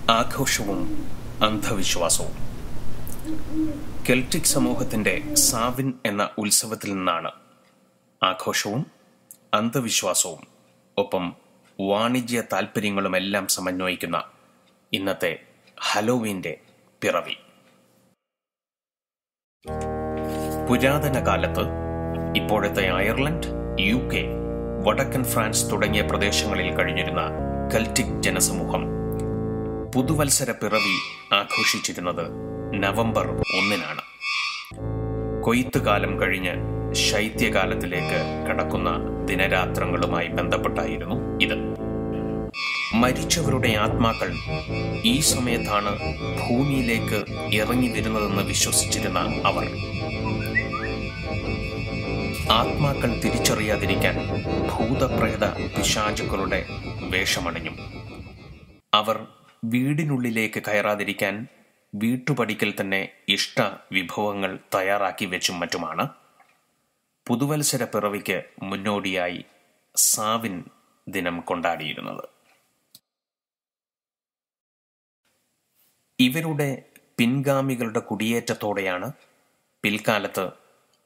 ആഘോഷവും അന്ധവിശ്വാസവും. കെൽറ്റിക് സമൂഹത്തിന്റെ സാവിൻ എന്ന ഉത്സവത്തിൽ നിന്നാണ് ആഘോഷവും അന്ധവിശ്വാസവും ഒപ്പം വാണിജ്യ താൽപ്പര്യങ്ങളുമെല്ലാം സമന്വയിക്കുന്ന ഇന്നത്തെ ഹലോവീന്റെ പിറവി. പുരാതന കാലത്ത് ഇപ്പോഴത്തെ അയർലൻഡ്, UK, വടക്കൻ ഫ്രാൻസ് തുടങ്ങിയ പ്രദേശങ്ങളിൽ കഴിഞ്ഞിരുന്ന കെൽറ്റിക് ജനസമൂഹം പുതുവത്സര പിറവി ആഘോഷിച്ചിരുന്നത് നവംബർ 1-നാണ്. കൊയ്ത്തുകാലം കഴിഞ്ഞ് ശൈത്യകാലത്തിലേക്ക് കടക്കുന്ന ദിനരാത്രങ്ങളുമായി ബന്ധപ്പെട്ടായിരുന്നു ഇത്. മരിച്ചവരുടെ ആത്മാക്കൾ ഈ സമയത്താണ് ഭൂമിയിലേക്ക് ഇറങ്ങി വരുന്നതെന്ന് വിശ്വസിച്ചിരുന്ന അവർ ആത്മാക്കൾ തിരിച്ചറിയാതിരിക്കാൻ ഭൂതപ്രേത പിശാചുക്കളുടെ വേഷമണിഞ്ഞു. അവർ വീടിനുള്ളിലേക്ക് കയറാതിരിക്കാൻ വീട്ടുപടിക്കൽ തന്നെ ഇഷ്ട വിഭവങ്ങൾ തയ്യാറാക്കി വെച്ചും മറ്റുമാണ് പുതുവത്സര പിറവിക്ക് മുന്നോടിയായി സാവിൻ ദിനം കൊണ്ടാടിയിരുന്നത്. ഇവരുടെ പിൻഗാമികളുടെ കുടിയേറ്റത്തോടെയാണ് പിൽക്കാലത്ത്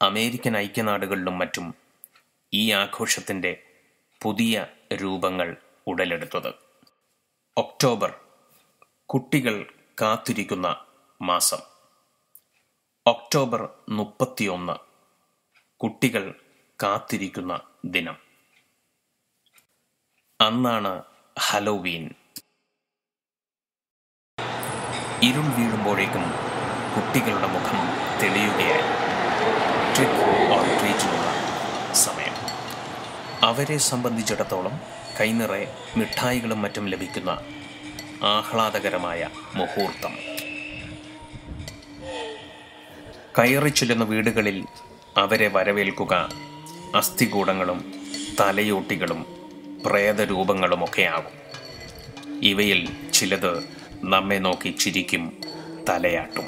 അമേരിക്കൻ ഐക്യനാടുകളിലും മറ്റും ഈ ആഘോഷത്തിന്റെ പുതിയ രൂപങ്ങൾ ഉടലെടുത്തത്. ഒക്ടോബർ കുട്ടികൾ കാത്തിരിക്കുന്ന മാസം. ഒക്ടോബർ 31 കുട്ടികൾ കാത്തിരിക്കുന്ന ദിനം. അന്നാണ് ഹലോവീൻ. ഇരുൾ വീഴുമ്പോഴേക്കും കുട്ടികളുടെ മുഖം തെളിയുകയായി. ട്രിക്ക് ഓർ ട്രീറ്റിനുള്ള സമയം. അവരെ സംബന്ധിച്ചിടത്തോളം കൈനിറയെ മിഠായികളും മറ്റും ലഭിക്കുന്ന ആഹ്ലാദകരമായ മുഹൂർത്തം. കയറി ചെല്ലുന്ന വീടുകളിൽ അവരെ വരവേൽക്കുക അസ്ഥികൂടങ്ങളും തലയോട്ടികളും പ്രേതരൂപങ്ങളുമൊക്കെയാകും. ഇവയിൽ ചിലത് നമ്മെ നോക്കി ചിരിക്കും, തലയാട്ടും.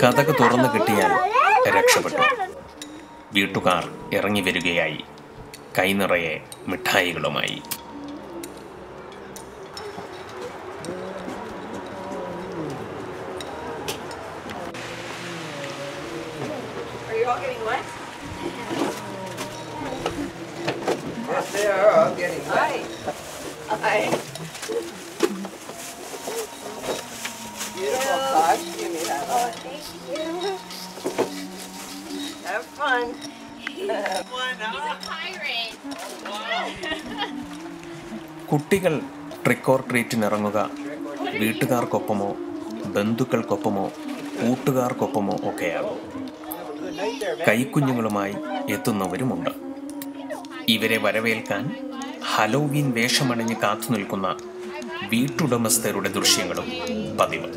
കഥക് തുറന്നു കിട്ടിയാൽ രക്ഷപ്പെട്ടു. വീട്ടുകാർ ഇറങ്ങി വരികയായി, കൈനിറയെ മിഠായികളുമായി. കുട്ടികൾ ട്രിക്ക് ഓർ ട്രീറ്റിനിറങ്ങുക വീട്ടുകാർക്കൊപ്പമോ ബന്ധുക്കൾക്കൊപ്പമോ കൂട്ടുകാർക്കൊപ്പമോ ഒക്കെയാകും. കൈക്കുഞ്ഞുങ്ങളുമായി എത്തുന്നവരുമുണ്ട്. ഇവരെ വരവേൽക്കാൻ ഹലോവീൻ വേഷമണിഞ്ഞ് കാത്തു നിൽക്കുന്ന വീട്ടുടമസ്ഥരുടെ ദൃശ്യങ്ങളും പതിവ്.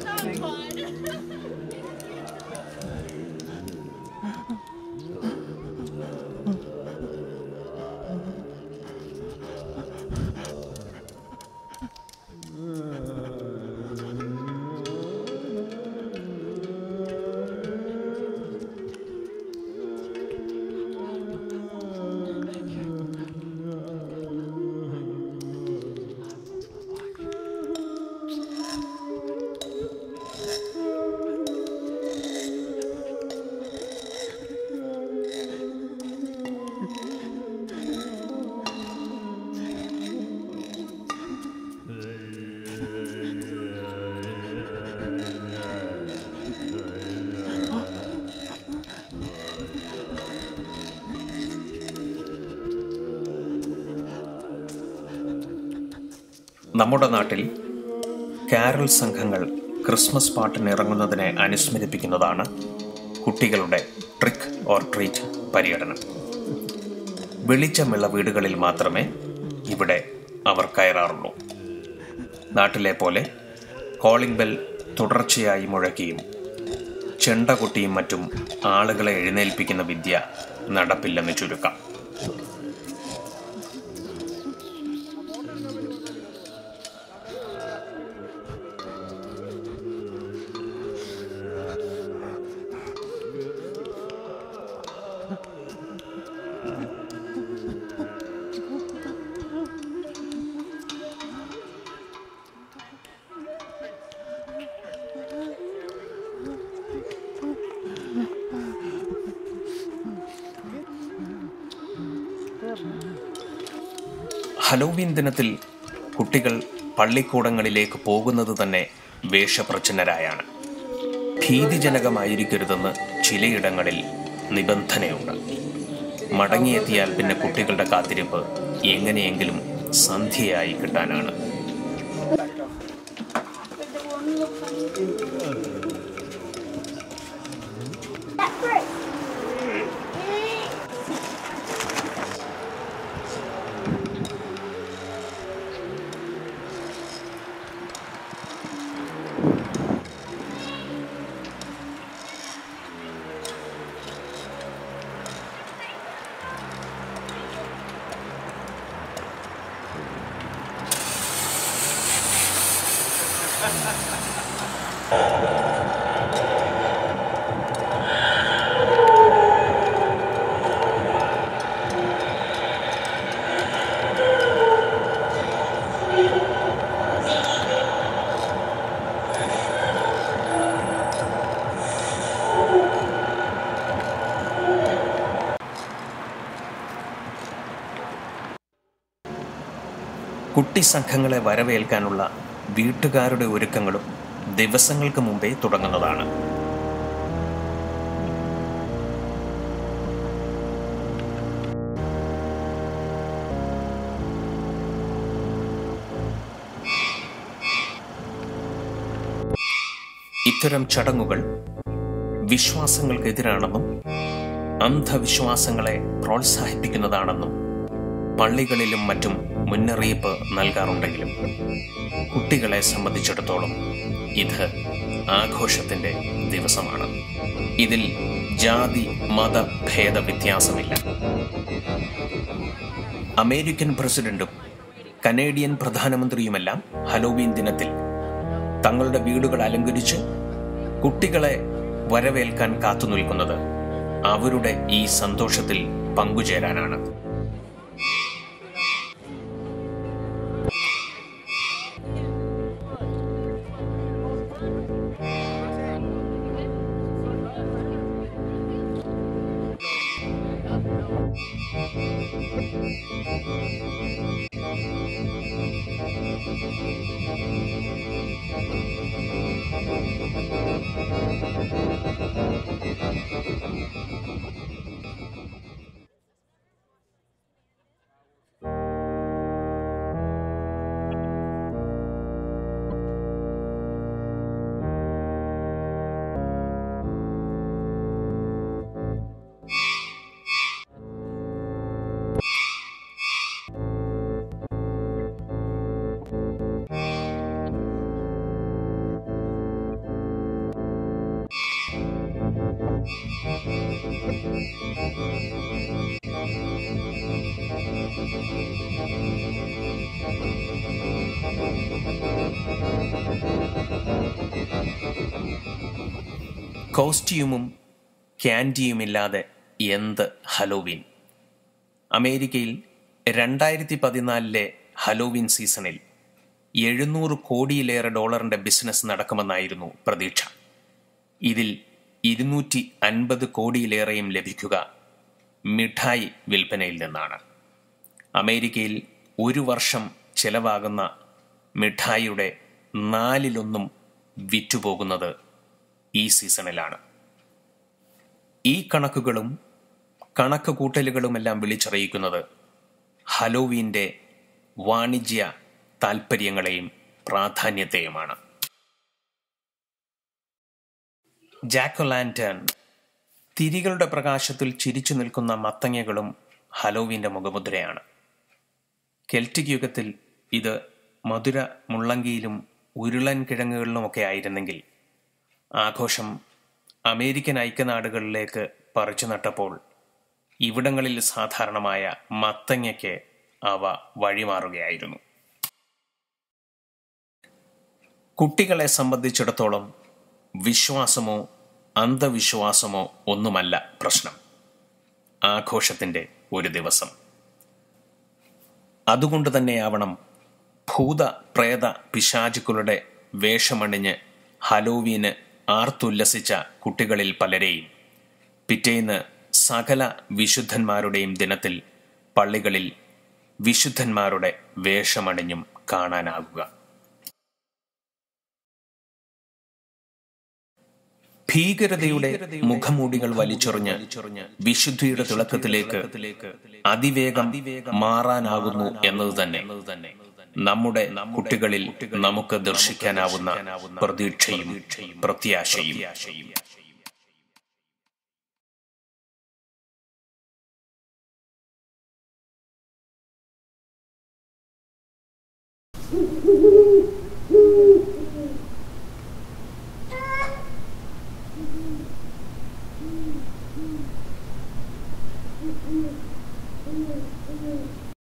നമ്മുടെ നാട്ടിൽ കാരൽ സംഘങ്ങൾ ക്രിസ്മസ് പാട്ടിന് ഇറങ്ങുന്നതിനെ അനുസ്മരിപ്പിക്കുന്നതാണ് കുട്ടികളുടെ ട്രിക്ക് ഓർ ട്രീറ്റ് പര്യടനം. വെളിച്ചമുള്ള വീടുകളിൽ മാത്രമേ ഇവിടെ അവർ കയറാറുള്ളൂ. നാട്ടിലെ പോലെ കോളിംഗ് ബെൽ തുടർച്ചയായി മുഴക്കിയും ചെണ്ട കൊട്ടിയും മറ്റും ആളുകളെ എഴുന്നേൽപ്പിക്കുന്ന വിദ്യ നടപ്പില്ലെന്ന് ചുരുക്കം. ഹലോവീൻ ദിനത്തിൽ കുട്ടികൾ പള്ളിക്കൂടങ്ങളിലേക്ക് പോകുന്നത് തന്നെ വേഷപ്രച്ഛന്നരായാണ്. ഭീതിജനകമായിരിക്കരുതെന്ന് ചിലയിടങ്ങളിൽ നിബന്ധനയുണ്ട്. മടങ്ങിയെത്തിയാൽ പിന്നെ കുട്ടികളുടെ കാത്തിരിപ്പ് എങ്ങനെയെങ്കിലും സന്ധ്യയായി കിട്ടാനാണ്. കുട്ടി സംഘങ്ങളെ വരവേൽക്കാനുള്ള വീട്ടുകാരുടെ ഒരുക്കങ്ങളും ദിവസങ്ങൾക്ക് മുമ്പേ തുടങ്ങുന്നതാണ്. ഇത്തരം ചടങ്ങുകൾ വിശ്വാസങ്ങൾക്കെതിരാണെന്നും അന്ധവിശ്വാസങ്ങളെ പ്രോത്സാഹിപ്പിക്കുന്നതാണെന്നും പള്ളികളിലും മറ്റും മുന്നറിയിപ്പ് നൽകാറുണ്ടെങ്കിലും കുട്ടികളെ സംബന്ധിച്ചിടത്തോളം ഇത് ആഘോഷത്തിന്റെ ദിവസമാണ്. ഇതിൽ ജാതി മത ഭേദ വ്യത്യാസമില്ല. അമേരിക്കൻ പ്രസിഡന്റും കനേഡിയൻ പ്രധാനമന്ത്രിയുമെല്ലാം ഹലോവീൻ ദിനത്തിൽ തങ്ങളുടെ വീടുകൾ അലങ്കരിച്ച് കുട്ടികളെ വരവേൽക്കാൻ കാത്തുനിൽക്കുന്നത് അവരുടെ ഈ സന്തോഷത്തിൽ പങ്കുചേരാനാണ്. കോസ്റ്റ്യൂമും ക്യാൻഡിയുമില്ലാതെ എന്ത് ഹലോവീൻ? അമേരിക്കയിൽ 2014 ഹലോവീൻ സീസണിൽ $700 കോടിയിലേറെ ബിസിനസ് നടക്കുമെന്നായിരുന്നു പ്രതീക്ഷ. ഇതിൽ 250 കോടിയിലേറെയും ലഭിക്കുക മിഠായി വിൽപ്പനയിൽ നിന്നാണ്. അമേരിക്കയിൽ ഒരു വർഷം ചെലവാകുന്ന മിഠായിയുടെ 1/4 വിറ്റുപോകുന്നത് ഈ സീസണിലാണ്. ഈ കണക്കുകളും കണക്ക് കൂട്ടലുകളുമെല്ലാം വിളിച്ചറിയിക്കുന്നത് ഹലോവീൻ്റെ വാണിജ്യ താൽപ്പര്യങ്ങളെയും പ്രാധാന്യത്തെയുമാണ്. ജാക്ക് ഒ' ലാന്റേൺ, തിരികളുടെ പ്രകാശത്തിൽ ചിരിച്ചു നിൽക്കുന്ന മത്തങ്ങകളും ഹലോവീൻ്റെ മുഖമുദ്രയാണ്. കെൽറ്റിക് യുഗത്തിൽ ഇത് മധുര മുള്ളങ്കിയിലും ഉരുളൻ കിഴങ്ങുകളിലുമൊക്കെ ആയിരുന്നെങ്കിൽ ആഘോഷം അമേരിക്കൻ ഐക്യനാടുകളിലേക്ക് പറിച്ചു നട്ടപ്പോൾ ഇവിടങ്ങളിൽ സാധാരണമായ മത്തങ്ങയ്ക്ക് അവ വഴിമാറുകയായിരുന്നു. കുട്ടികളെ സംബന്ധിച്ചിടത്തോളം വിശ്വാസമോ അന്ധവിശ്വാസമോ ഒന്നുമല്ല പ്രശ്നം, ആഘോഷത്തിൻ്റെ ഒരു ദിവസം. അതുകൊണ്ട് തന്നെയാവണം ഭൂത പ്രേത പിശാചുക്കളുടെ വേഷമണിഞ്ഞ് ഹലോവീന് ആർത്തുല്ലസിച്ച കുട്ടികളിൽ പലരെയും പിറ്റേന്ന് സകല വിശുദ്ധന്മാരുടെയും ദിനത്തിൽ പള്ളികളിൽ വിശുദ്ധന്മാരുടെ വേഷമണിഞ്ഞും കാണാനാകുക. ഭീകരതയുടെ മുഖമൂടികൾ വലിച്ചെറിഞ്ഞ് വിശുദ്ധിയുടെ തിളക്കത്തിലേക്ക് അതിവേഗം മാറാനാകുന്നു എന്നത് തന്നെ നമ്മുടെ കുട്ടികളിൽ നമുക്ക് ദർശിക്കാനാവുന്ന പ്രതീക്ഷയും പ്രത്യാശയും.